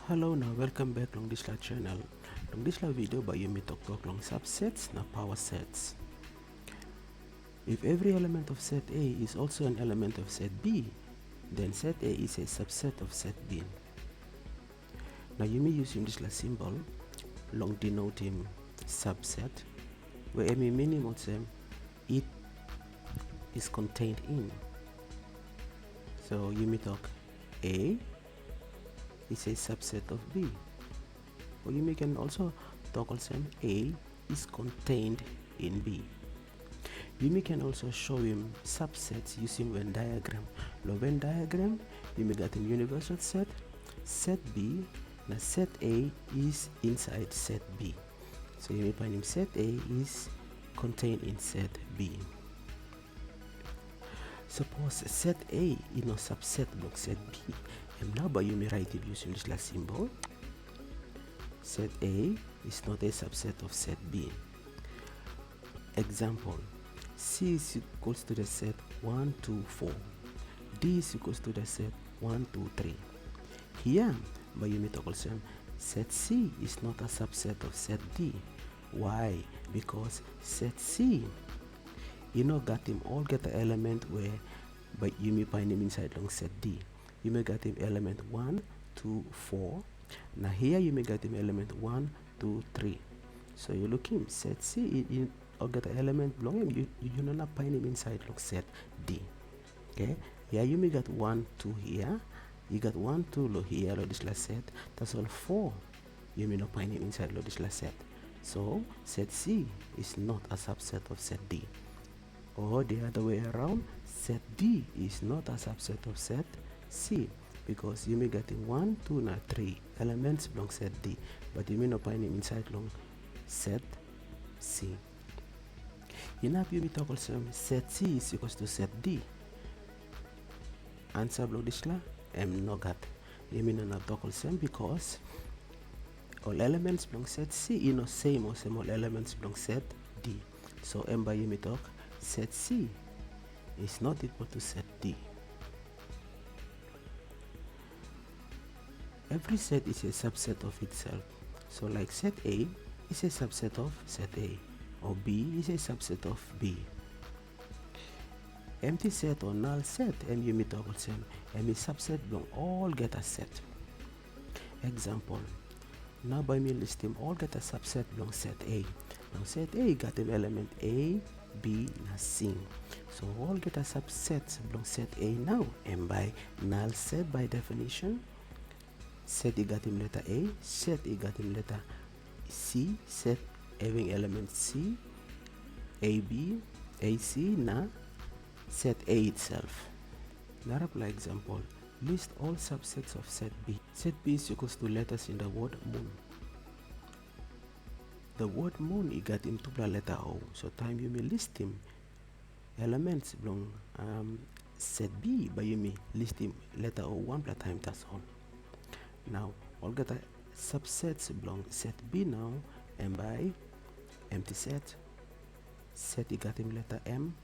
Hello now, welcome back long this channel. Long this video by Yumi talk long subsets na power sets. If every element of set A is also an element of set B, then set A is a subset of set B. Now Yumi using this symbol long denoting subset, where Yumi meaning of them it is contained in. So Yumi talk A is a subset of B. Or you can also talk also A is contained in B. You can also show him subsets using Venn diagram. The Venn diagram, you may get a universal set B, now set A is inside set B. So you may find him set A is contained in set B. Suppose set A is no subset block set B. And now by you may write it using this last symbol. Set A is not a subset of set B. Example, C is equals to the set 1, 2, 4. D is equals to the set 1, 2, 3. Here, by you may talk also, set C is not a subset of set D. Why? Because set C, you know, got him all get the element where, but you may find him inside long set D. You may get him element 1, 2, 4. Now here you may get him element 1, 2, 3. So you look him set C in or get the element belong him. You not find him inside look set D. Okay. Here you may get 1, 2 here. You got 1, 2 low here low this last set. That's all 4. You may not find him inside low this last set. So set C is not a subset of set D. Or the other way around, set D is not a subset of set C, because you may get in 1, 2, and 3 elements belong set D, but you may not find him inside long set C. Enough you may talk also set C is equals to set D. Answer below this la no got. You may not talk also because all elements belong set C, you know same or same all elements belong set D. So by you may talk set C is not equal to set D. Every set is a subset of itself. So like set A is a subset of set A, or B is a subset of B. Empty set or null set, M you meet double same, M is subset belong all get a set. Example, now by me list them all get a subset belong set A. Now set A got an element A, B, na C. So all get a subset belong set A now, and by null set by definition, set got him letter A, set got him letter C, set having element C, AB, AC, na set A itself. Now apply example, list all subsets of set B. Set B is equals to letters in the word moon. The word moon, he got him to letter O. So time you may list him elements belong set B, but you may list him letter O 1 plus time, that's all. Now all get a subsets belong set B now, and by empty set he got him letter M,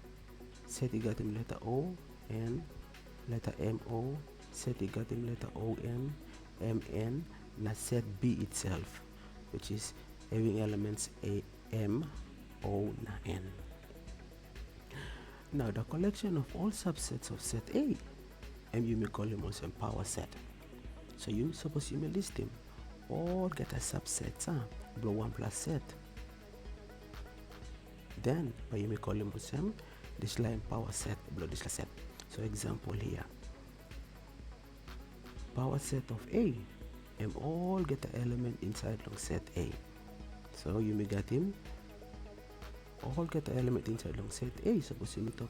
set he got him letter O, and letter MO, set he got him letter ON, MN, now set B itself, which is having elements A, M, O, na N. Now the collection of all subsets of set A, and you may call him also power set. So you suppose you may list them all get a subset, below 1 plus set. Then by you may call them also this line power set below this set. So example here, power set of A, and all get the element inside long set A. So you may get him all get the element inside long set A. Suppose you may talk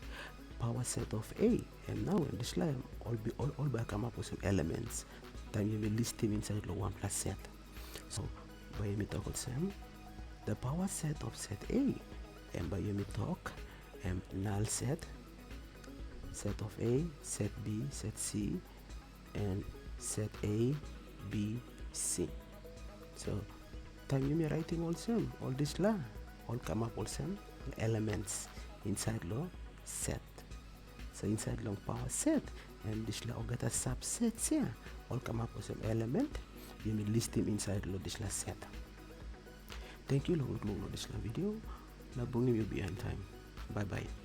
power set of A, and now in this line all by come up with some elements. Time you will list him inside the 1 plus set. So by you may talk also the power set of set A, and by you may talk null set of A, set B, set C, and set A, B, C. So time you may writing also all this la all come up also elements inside law set. So inside long power set, and this will get a subset here. All come up with some element you may list them inside this set. Thank you, look this video. La bongi will be in time. Bye bye.